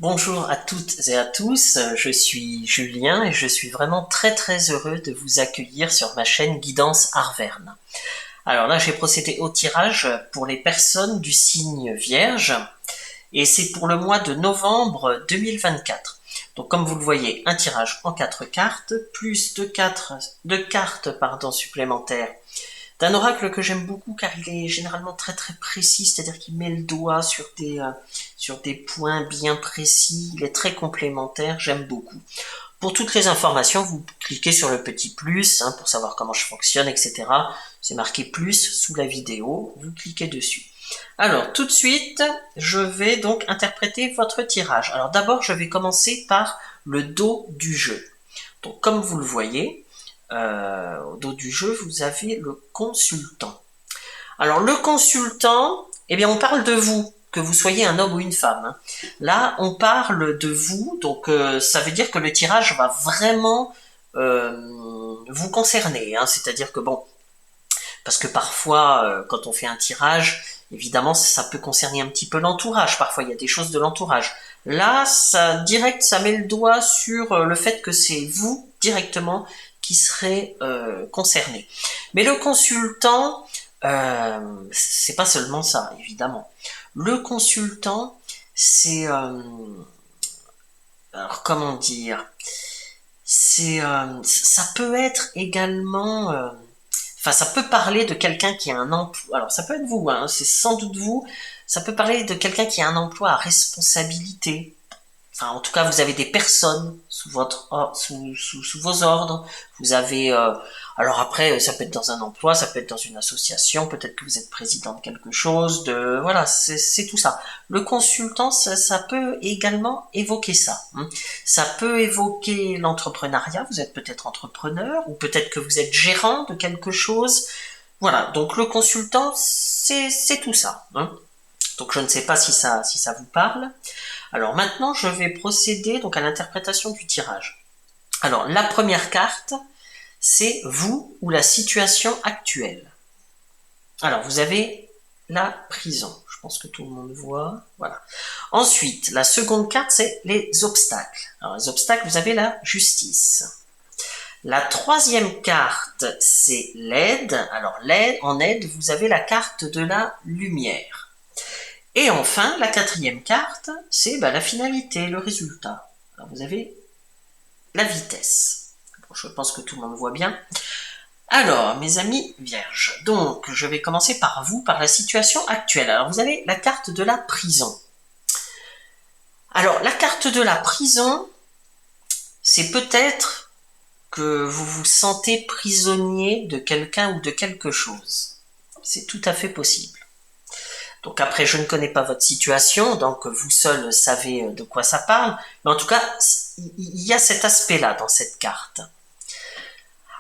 Bonjour à toutes et à tous, je suis Julien et je suis vraiment très heureux de vous accueillir sur ma chaîne Guidance Arverne. Alors là, j'ai procédé au tirage pour les personnes du signe Vierge et c'est pour le mois de novembre 2024. Donc comme vous le voyez, un tirage en 4 cartes, plus deux cartes supplémentaires d'un oracle que j'aime beaucoup car il est généralement très précis, c'est-à-dire qu'il met le doigt sur des points bien précis, il est très complémentaire, j'aime beaucoup. Pour toutes les informations, vous cliquez sur le petit plus pour savoir comment je fonctionne, etc. C'est marqué plus sous la vidéo, vous cliquez dessus. Alors tout de suite, je vais donc interpréter votre tirage. Alors d'abord, je vais commencer par le dos du jeu. Donc comme vous le voyez, au dos du jeu, vous avez le consultant. Alors le consultant, eh bien on parle de vous, que vous soyez un homme ou une femme. Là, on parle de vous, donc ça veut dire que le tirage va vraiment vous concerner. C'est-à-dire que bon, parce que parfois, quand on fait un tirage, évidemment, ça peut concerner un petit peu l'entourage. Parfois, il y a des choses de l'entourage. Là, ça met le doigt sur le fait que c'est vous directement qui serez concerné. Mais le consultant, c'est pas seulement ça, évidemment. Le consultant, c'est alors comment dire, ça peut être également enfin, ça peut parler de quelqu'un qui a un emploi. Alors, ça peut être vous, c'est sans doute vous. Ça peut parler de quelqu'un qui a un emploi à responsabilité. Enfin, en tout cas, vous avez des personnes sous vos ordres. Vous avez. Alors après, ça peut être dans un emploi, ça peut être dans une association. Peut-être que vous êtes président de quelque chose. Voilà, c'est tout ça. Le consultant, ça peut également évoquer ça. Ça peut évoquer l'entrepreneuriat. Vous êtes peut-être entrepreneur ou peut-être que vous êtes gérant de quelque chose. Voilà. Donc le consultant, c'est tout ça. Donc je ne sais pas si ça vous parle. Alors maintenant, je vais procéder donc à l'interprétation du tirage. Alors la première carte, c'est vous ou la situation actuelle. Alors vous avez la prison. Je pense que tout le monde voit. Voilà. Ensuite, la seconde carte, c'est les obstacles. Alors les obstacles, vous avez la justice. La troisième carte, c'est l'aide. Alors l'aide, en aide, vous avez la carte de la lumière. Et enfin, la quatrième carte, c'est la finalité, le résultat. Alors vous avez la vitesse. Bon, je pense que tout le monde voit bien. Alors, mes amis vierges, donc je vais commencer par vous, par la situation actuelle. Alors vous avez la carte de la prison. Alors la carte de la prison, c'est peut-être que vous vous sentez prisonnier de quelqu'un ou de quelque chose. C'est tout à fait possible. Donc après, je ne connais pas votre situation, donc vous seul savez de quoi ça parle, mais en tout cas, il y a cet aspect-là dans cette carte.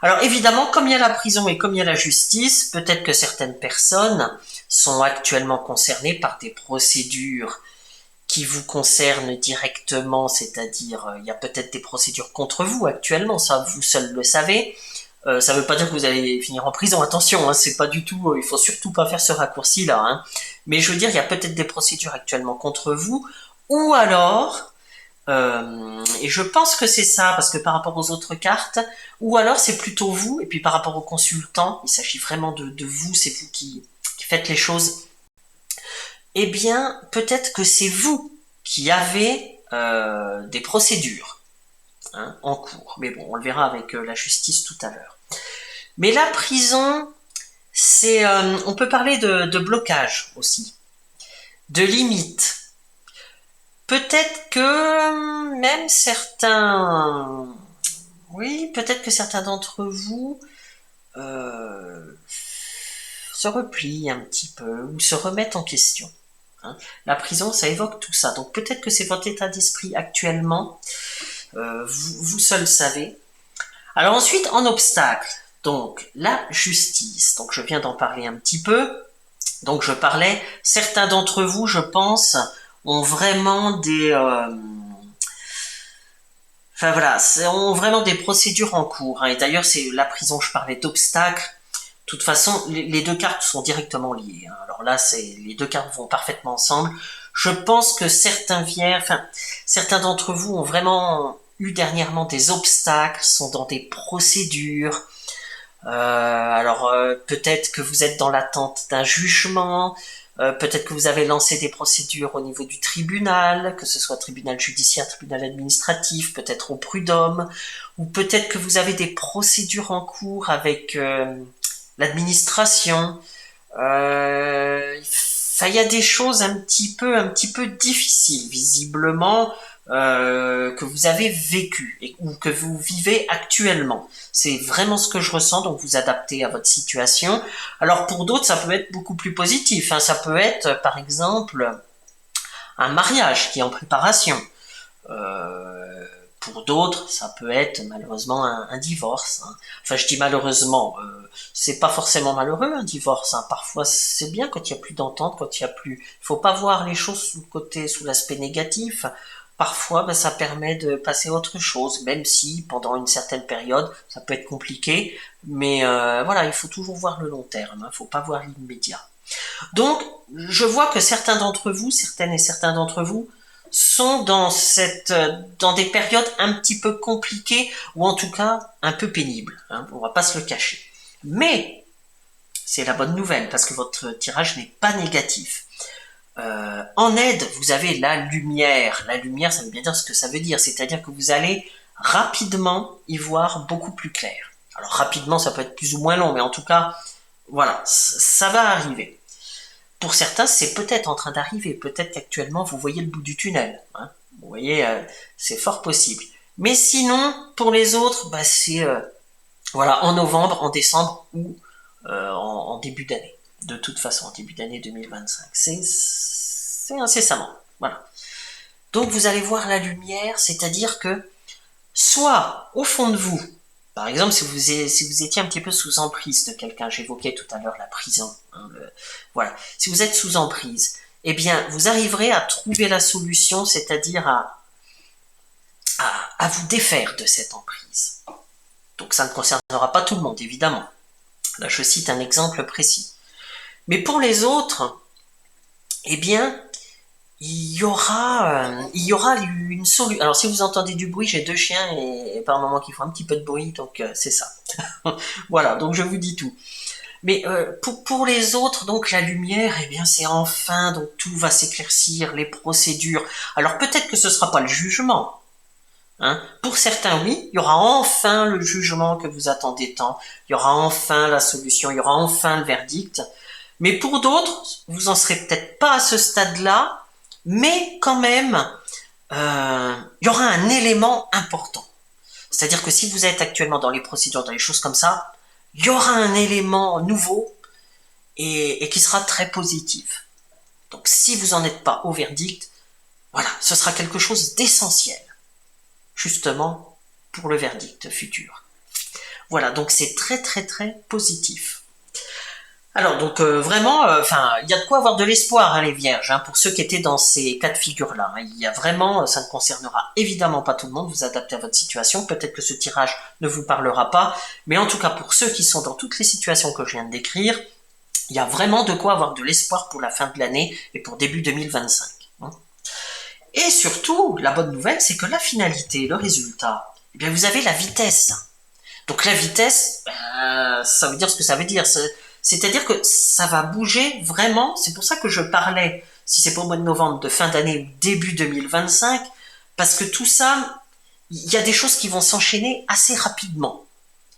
Alors évidemment, comme il y a la prison et comme il y a la justice, peut-être que certaines personnes sont actuellement concernées par des procédures qui vous concernent directement, c'est-à-dire il y a peut-être des procédures contre vous actuellement, ça vous seul le savez. Ça veut pas dire que vous allez finir en prison, attention, c'est pas du tout, il faut surtout pas faire ce raccourci-là. Mais je veux dire, il y a peut-être des procédures actuellement contre vous, ou alors, et je pense que c'est ça, parce que par rapport aux autres cartes, ou alors c'est plutôt vous, et puis par rapport au consultant, il s'agit vraiment de vous, c'est vous qui faites les choses. Eh bien, peut-être que c'est vous qui avez des procédures en cours. Mais bon, on le verra avec la justice tout à l'heure. Mais la prison, c'est, on peut parler de blocage aussi, de limite. Peut-être que même peut-être que certains d'entre vous se replient un petit peu ou se remettent en question. La prison, ça évoque tout ça. Donc peut-être que c'est votre état d'esprit actuellement. Vous seul savez. Alors ensuite, en obstacle, donc la justice. Donc je viens d'en parler un petit peu. Donc je parlais, certains d'entre vous, je pense, ont vraiment ont vraiment des procédures en cours. Et d'ailleurs, c'est la prison, je parlais d'obstacle. De toute façon, les deux cartes sont directement liées. Alors là, les deux cartes vont parfaitement ensemble. Je pense que certains vierges, enfin, certains d'entre vous ont vraiment eu dernièrement des obstacles, sont dans des procédures. Peut-être que vous êtes dans l'attente d'un jugement, peut-être que vous avez lancé des procédures au niveau du tribunal, que ce soit tribunal judiciaire, tribunal administratif, peut-être au prud'homme, ou peut-être que vous avez des procédures en cours avec l'administration. Il y a des choses un petit peu difficiles, visiblement, que vous avez vécu ou que vous vivez actuellement. C'est vraiment ce que je ressens, donc vous adaptez à votre situation. Alors pour d'autres, ça peut être beaucoup plus positif, hein. Ça peut être, par exemple, un mariage qui est en préparation. Pour d'autres, ça peut être malheureusement un divorce, hein. Enfin, je dis malheureusement, c'est pas forcément malheureux un divorce, hein. Parfois, c'est bien quand il y a plus d'entente, quand il y a plus. Il faut pas voir les choses sous l'aspect négatif. Parfois, ben, ça permet de passer à autre chose, même si pendant une certaine période, ça peut être compliqué. Mais voilà, il faut toujours voir le long terme, hein. Il faut pas voir l'immédiat. Donc, je vois que certains d'entre vous, certaines et certains d'entre vous, sont dans des périodes un petit peu compliquées, ou en tout cas un peu pénibles, hein, on va pas se le cacher. Mais, c'est la bonne nouvelle, parce que votre tirage n'est pas négatif. En aide, vous avez la lumière. La lumière, ça veut bien dire ce que ça veut dire, c'est-à-dire que vous allez rapidement y voir beaucoup plus clair. Alors rapidement, ça peut être plus ou moins long, mais en tout cas, voilà, ça va arriver. Pour certains, c'est peut-être en train d'arriver. Peut-être qu'actuellement, vous voyez le bout du tunnel, hein. Vous voyez, c'est fort possible. Mais sinon, pour les autres, bah, c'est voilà, en novembre, en décembre ou en début d'année. De toute façon, en début d'année 2025. C'est incessamment. Voilà. Donc vous allez voir la lumière, c'est-à-dire que soit au fond de vous, par exemple, si vous étiez un petit peu sous emprise de quelqu'un, j'évoquais tout à l'heure la prison, hein, voilà. Si vous êtes sous emprise, eh bien, vous arriverez à trouver la solution, c'est-à-dire à vous défaire de cette emprise. Donc ça ne concernera pas tout le monde, évidemment. Là, je cite un exemple précis. Mais pour les autres, eh bien, il y aura une solution. Alors si vous entendez du bruit, j'ai deux chiens et par moment qui font un petit peu de bruit, donc c'est ça. Voilà, donc je vous dis tout. Mais pour les autres, donc la lumière, eh bien c'est enfin, donc tout va s'éclaircir, les procédures. Alors peut-être que ce sera pas le jugement, hein. Pour certains, oui, il y aura enfin le jugement que vous attendez tant, il y aura enfin la solution, il y aura enfin le verdict. Mais pour d'autres, vous en serez peut-être pas à ce stade-là, mais quand même, il y aura un élément important. C'est-à-dire que si vous êtes actuellement dans les procédures, dans les choses comme ça, il y aura un élément nouveau et qui sera très positif. Donc si vous n'en êtes pas au verdict, voilà, ce sera quelque chose d'essentiel, justement, pour le verdict futur. Voilà, donc c'est très très très positif. Alors donc vraiment, il y a de quoi avoir de l'espoir, hein, les vierges, hein, pour ceux qui étaient dans ces cas de figure-là, hein. Il y a vraiment, ça ne concernera évidemment pas tout le monde, vous adaptez à votre situation, peut-être que ce tirage ne vous parlera pas, mais en tout cas pour ceux qui sont dans toutes les situations que je viens de décrire, il y a vraiment de quoi avoir de l'espoir pour la fin de l'année et pour début 2025. Hein. Et surtout, la bonne nouvelle, c'est que la finalité, le résultat, eh bien vous avez la vitesse. Donc la vitesse, ça veut dire ce que ça veut dire. C'est-à-dire que ça va bouger vraiment. C'est pour ça que je parlais, si c'est pour le mois de novembre, de fin d'année ou début 2025, parce que tout ça, il y a des choses qui vont s'enchaîner assez rapidement.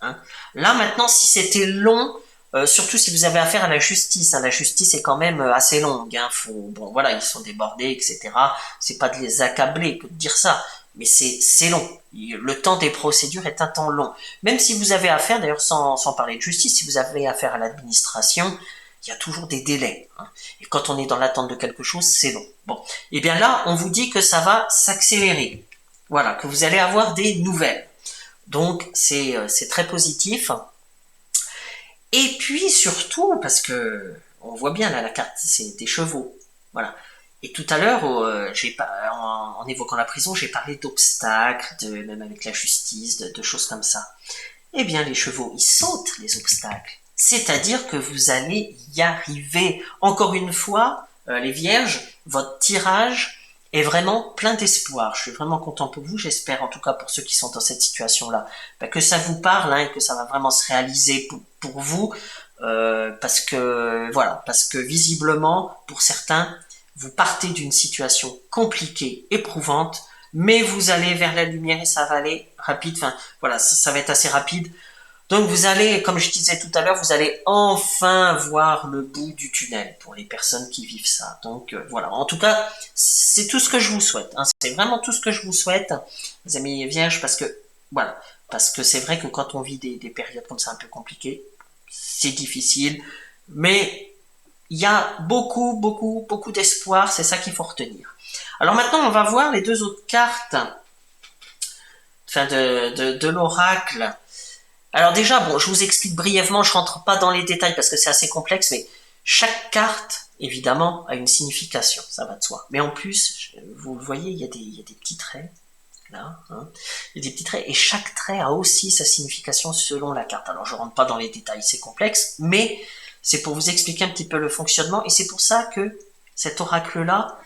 Hein. Là maintenant, si c'était long, surtout si vous avez affaire à la justice, hein, la justice est quand même assez longue. Hein, bon voilà, ils sont débordés, etc. C'est pas de les accabler que de dire ça. Mais c'est long. Le temps des procédures est un temps long. Même si vous avez affaire, d'ailleurs sans parler de justice, si vous avez affaire à l'administration, il y a toujours des délais. Hein. Et quand on est dans l'attente de quelque chose, c'est long. Bon, et bien là, on vous dit que ça va s'accélérer. Voilà, que vous allez avoir des nouvelles. Donc c'est très positif. Et puis surtout, parce que on voit bien là la carte, c'est des chevaux. Voilà. Et tout à l'heure, en évoquant la prison, j'ai parlé d'obstacles, même avec la justice, de choses comme ça. Eh bien, les chevaux, ils sautent les obstacles. C'est-à-dire que vous allez y arriver. Encore une fois, les vierges, votre tirage est vraiment plein d'espoir. Je suis vraiment content pour vous, j'espère en tout cas pour ceux qui sont dans cette situation-là, que ça vous parle et que ça va vraiment se réaliser pour vous, parce que visiblement, pour certains, vous partez d'une situation compliquée, éprouvante, mais vous allez vers la lumière et ça va aller rapide, ça va être assez rapide. Donc vous allez, comme je disais tout à l'heure, vous allez enfin voir le bout du tunnel pour les personnes qui vivent ça. Donc voilà, en tout cas, c'est tout ce que je vous souhaite. C'est vraiment tout ce que je vous souhaite, les amis vierges, parce que c'est vrai que quand on vit des périodes comme ça un peu compliquées, c'est difficile, mais il y a beaucoup, beaucoup, beaucoup d'espoir, c'est ça qu'il faut retenir. Alors maintenant, on va voir les deux autres cartes de l'oracle. Alors déjà, bon, je vous explique brièvement, je rentre pas dans les détails parce que c'est assez complexe, mais chaque carte, évidemment, a une signification, ça va de soi. Mais en plus, vous le voyez, il y a des petits traits, là, il y a des petits traits, et chaque trait a aussi sa signification selon la carte. Alors je rentre pas dans les détails, c'est complexe, mais c'est pour vous expliquer un petit peu le fonctionnement, et c'est pour ça que cet oracle-là,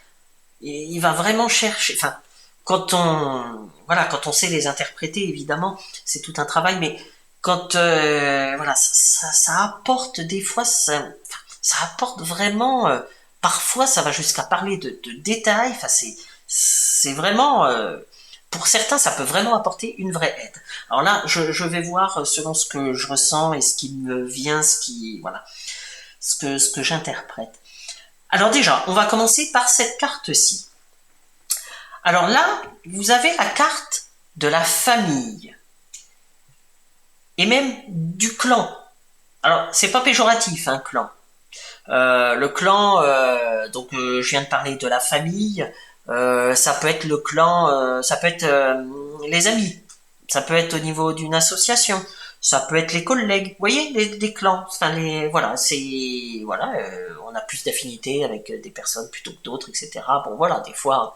il va vraiment chercher, quand on sait les interpréter, évidemment, c'est tout un travail, mais quand ça apporte des fois, ça apporte vraiment, parfois ça va jusqu'à parler de détails, c'est vraiment, pour certains ça peut vraiment apporter une vraie aide. Alors là, je vais voir selon ce que je ressens et ce qui me vient, ce que j'interprète. Alors déjà, on va commencer par cette carte-ci. Alors là, vous avez la carte de la famille. Et même du clan. Alors, c'est pas péjoratif, un clan. Le clan, je viens de parler de la famille, ça peut être le clan, ça peut être les amis, ça peut être au niveau d'une association, ça peut être les collègues, vous voyez, les clans, on a plus d'affinité avec des personnes plutôt que d'autres, etc. Bon voilà, des fois,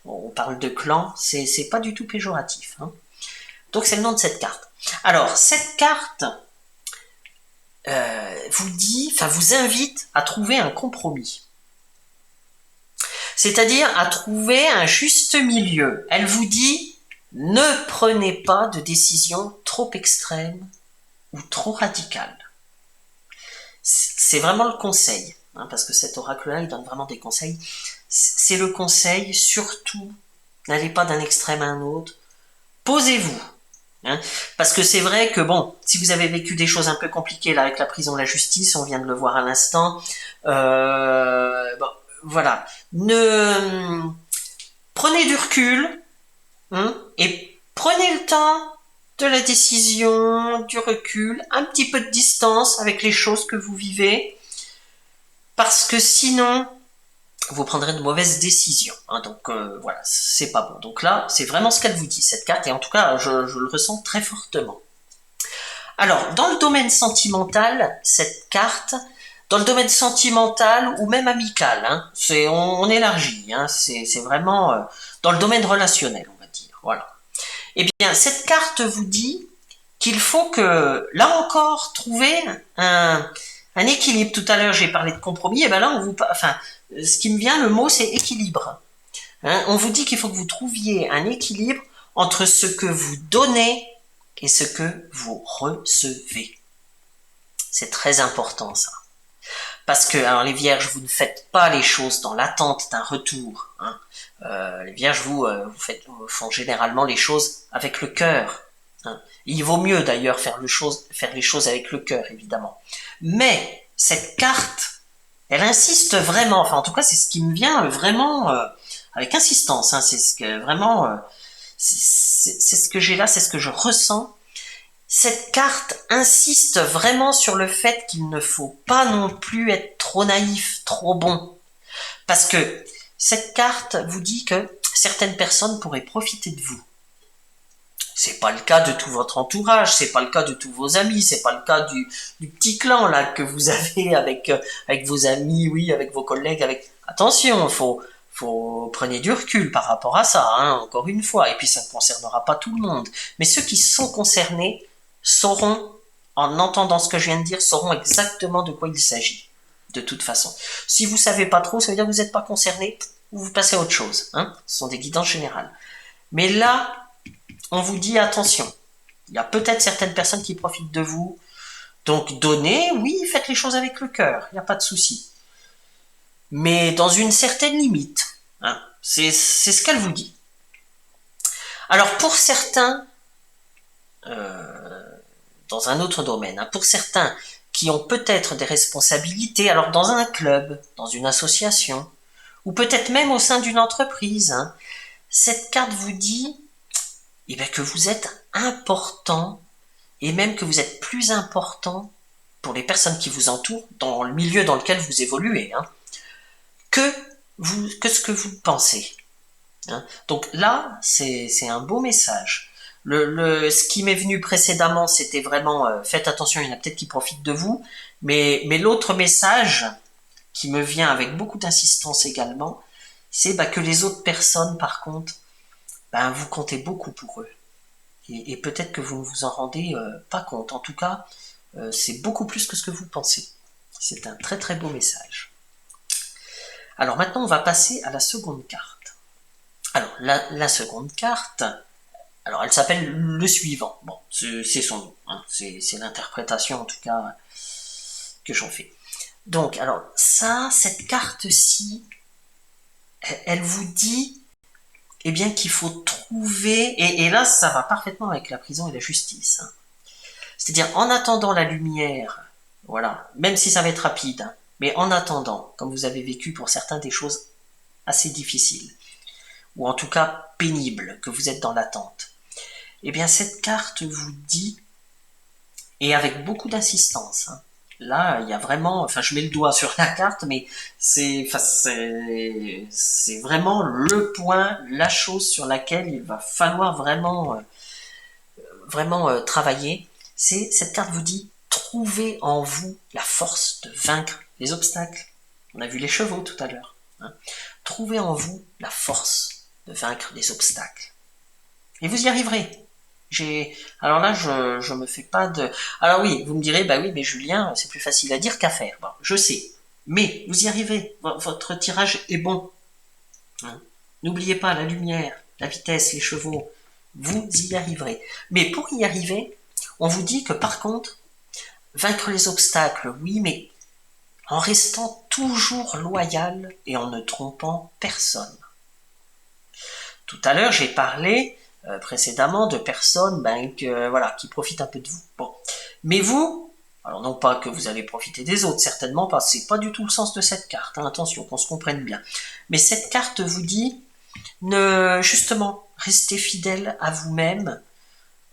on parle de clan, c'est pas du tout péjoratif, hein. Donc c'est le nom de cette carte. Alors, cette carte vous invite à trouver un compromis. C'est-à-dire à trouver un juste milieu. Elle vous dit, ne prenez pas de décision trop extrême ou trop radicale. C'est vraiment le conseil, parce que cet oracle-là, il donne vraiment des conseils. C'est le conseil, surtout, n'allez pas d'un extrême à un autre. Posez-vous. Parce que c'est vrai que bon, si vous avez vécu des choses un peu compliquées là avec la prison, la justice, on vient de le voir à l'instant, voilà, prenez du recul et prenez le temps de la décision, du recul, un petit peu de distance avec les choses que vous vivez, parce que sinon vous prendrez de mauvaises décisions. Donc voilà, c'est pas bon. Donc là, c'est vraiment ce qu'elle vous dit, cette carte, et en tout cas, je le ressens très fortement. Alors, dans le domaine sentimental, cette carte, dans le domaine sentimental ou même amical, on élargit, c'est vraiment dans le domaine relationnel, on va dire. Voilà. Eh bien, cette carte vous dit qu'il faut que, là encore, trouver un équilibre. Tout à l'heure, j'ai parlé de compromis, et bien là, ce qui me vient, le mot, c'est équilibre. On vous dit qu'il faut que vous trouviez un équilibre entre ce que vous donnez et ce que vous recevez. C'est très important, ça. Parce que, alors les vierges, vous ne faites pas les choses dans l'attente d'un retour. Les vierges, vous font généralement les choses avec le cœur. Il vaut mieux d'ailleurs faire les choses avec le cœur, évidemment. Mais cette carte, elle insiste vraiment, en tout cas c'est ce qui me vient vraiment avec insistance, c'est ce que vraiment, c'est ce que j'ai là, c'est ce que je ressens. Cette carte insiste vraiment sur le fait qu'il ne faut pas non plus être trop naïf, trop bon. Parce que cette carte vous dit que certaines personnes pourraient profiter de vous. C'est pas le cas de tout votre entourage, c'est pas le cas de tous vos amis, c'est pas le cas du petit clan là que vous avez avec vos amis, oui, avec vos collègues, attention, prenez du recul par rapport à ça, encore une fois, et puis ça ne concernera pas tout le monde. Mais ceux qui sont concernés sauront, en entendant ce que je viens de dire, sauront exactement de quoi il s'agit. de toute façon. Si vous savez pas trop, ça veut dire que vous n'êtes pas concerné, ou vous passez à autre chose. Hein. Ce sont des guidances générales. Mais là, on vous dit attention. Il y a peut-être certaines personnes qui profitent de vous. Donc donnez, oui, faites les choses avec le cœur, il n'y a pas de souci. Mais dans une certaine limite. Hein. C'est ce qu'elle vous dit. Alors pour certains, dans un autre domaine, hein, pour certains qui ont peut-être des responsabilités, alors dans un club, dans une association, ou peut-être même au sein d'une entreprise, hein, cette carte vous dit eh bien, que vous êtes important, et même que vous êtes plus important pour les personnes qui vous entourent, dans le milieu dans lequel vous évoluez, hein, que ce que vous pensez. Hein. Donc là, c'est un beau message. Ce qui m'est venu précédemment, c'était vraiment faites attention, il y en a peut-être qui profitent de vous, mais l'autre message qui me vient avec beaucoup d'insistance également, c'est que les autres personnes, par contre, vous comptez beaucoup pour eux. Et peut-être que vous ne vous en rendez pas compte. En tout cas, c'est beaucoup plus que ce que vous pensez. C'est un très très beau message. Alors maintenant, on va passer à la seconde carte. Alors, la seconde carte, alors elle s'appelle le suivant. Bon, c'est son nom. Hein, c'est l'interprétation en tout cas que j'en fais. Donc, alors cette carte-ci, elle vous dit eh bien qu'il faut trouver, et là ça va parfaitement avec la prison et la justice. Hein. C'est-à-dire en attendant la lumière, voilà, même si ça va être rapide, hein, mais en attendant, comme vous avez vécu pour certains des choses assez difficiles, ou en tout cas pénibles, que vous êtes dans l'attente, eh bien cette carte vous dit, et avec beaucoup d'insistance, hein, là il y a vraiment, enfin je mets le doigt sur la carte, mais c'est vraiment le point, la chose sur laquelle il va falloir vraiment travailler. C'est cette carte vous dit trouvez en vous la force de vaincre les obstacles. On a vu les chevaux tout à l'heure. Hein. Trouvez en vous la force de vaincre les obstacles. Et vous y arriverez. Alors là, je me fais pas de... Alors oui, vous me direz, oui, mais Julien, c'est plus facile à dire qu'à faire. Bon, je sais. Mais vous y arrivez. Votre tirage est bon. Hein. N'oubliez pas la lumière, la vitesse, les chevaux. Vous y arriverez. Mais pour y arriver, on vous dit que par contre, vaincre les obstacles, oui, mais en restant toujours loyal et en ne trompant personne. Tout à l'heure, j'ai parlé précédemment de personnes qui profitent un peu de vous. Bon. Mais vous, alors non pas que vous allez profiter des autres, certainement pas, c'est pas du tout le sens de cette carte, hein, attention, qu'on se comprenne bien. Mais cette carte vous dit, justement, restez fidèle à vous-même,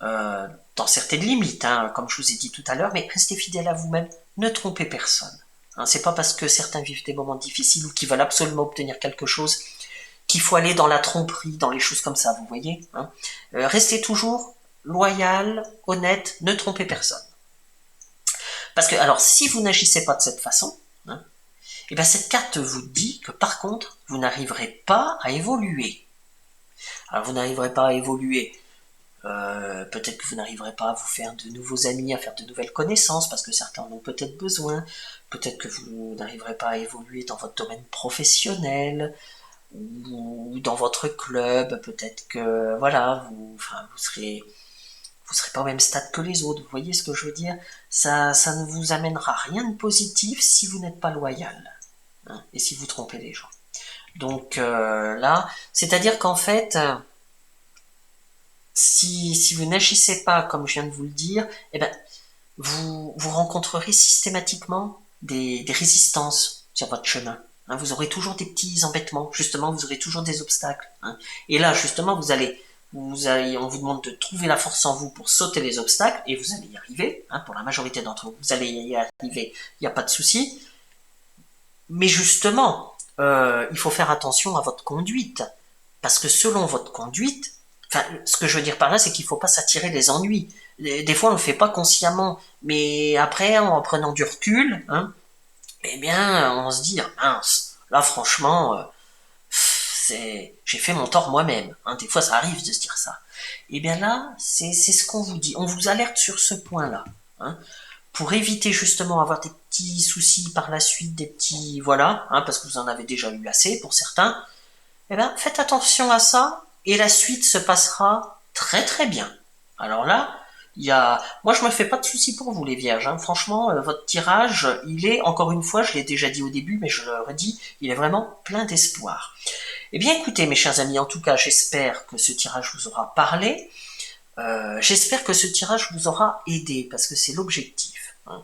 dans certaines limites, hein, comme je vous ai dit tout à l'heure, mais restez fidèle à vous-même, ne trompez personne. Hein, c'est pas parce que certains vivent des moments difficiles ou qu'ils veulent absolument obtenir quelque chose qu'il faut aller dans la tromperie, dans les choses comme ça, vous voyez. Hein. Restez toujours loyal, honnête, ne trompez personne. Parce que, alors, si vous n'agissez pas de cette façon, hein, et bien cette carte vous dit que par contre, vous n'arriverez pas à évoluer. Alors, vous n'arriverez pas à évoluer. Peut-être que vous n'arriverez pas à vous faire de nouveaux amis, à faire de nouvelles connaissances, parce que certains en ont peut-être besoin. Peut-être que vous n'arriverez pas à évoluer dans votre domaine professionnel, ou dans votre club, peut-être que voilà, vous serez pas au même stade que les autres, vous voyez ce que je veux dire, ça ne vous amènera rien de positif si vous n'êtes pas loyal, hein, et si vous trompez les gens. Donc là, c'est-à-dire qu'en fait, si vous n'agissez pas comme je viens de vous le dire, eh ben, vous rencontrerez systématiquement des résistances sur votre chemin. Hein, vous aurez toujours des petits embêtements, justement, vous aurez toujours des obstacles. Hein. Et là, justement, on vous demande de trouver la force en vous pour sauter les obstacles, et vous allez y arriver. Hein, pour la majorité d'entre vous, vous allez y arriver, il n'y a pas de souci. Mais justement, il faut faire attention à votre conduite, parce que selon votre conduite, ce que je veux dire par là, c'est qu'il ne faut pas s'attirer les ennuis. Des fois, on ne le fait pas consciemment, mais après, en prenant du recul, hein, eh bien, on se dit, mince, là, franchement, j'ai fait mon tort moi-même. Hein, des fois, ça arrive de se dire ça. Eh bien là, c'est ce qu'on vous dit. On vous alerte sur ce point-là. Hein. pour éviter justement avoir des petits soucis par la suite, des petits, voilà, hein, parce que vous en avez déjà eu assez pour certains, eh ben, faites attention à ça, et la suite se passera très très bien. Alors là, moi je me fais pas de soucis pour vous les vierges, hein. Franchement, votre tirage, il est, encore une fois, je l'ai déjà dit au début, mais je le redis, il est vraiment plein d'espoir. Eh bien écoutez mes chers amis, en tout cas j'espère que ce tirage vous aura parlé, j'espère que ce tirage vous aura aidé, parce que c'est l'objectif, hein.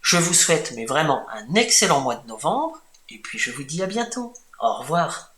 Je vous souhaite mais vraiment un excellent mois de novembre, et puis je vous dis à bientôt. Au revoir.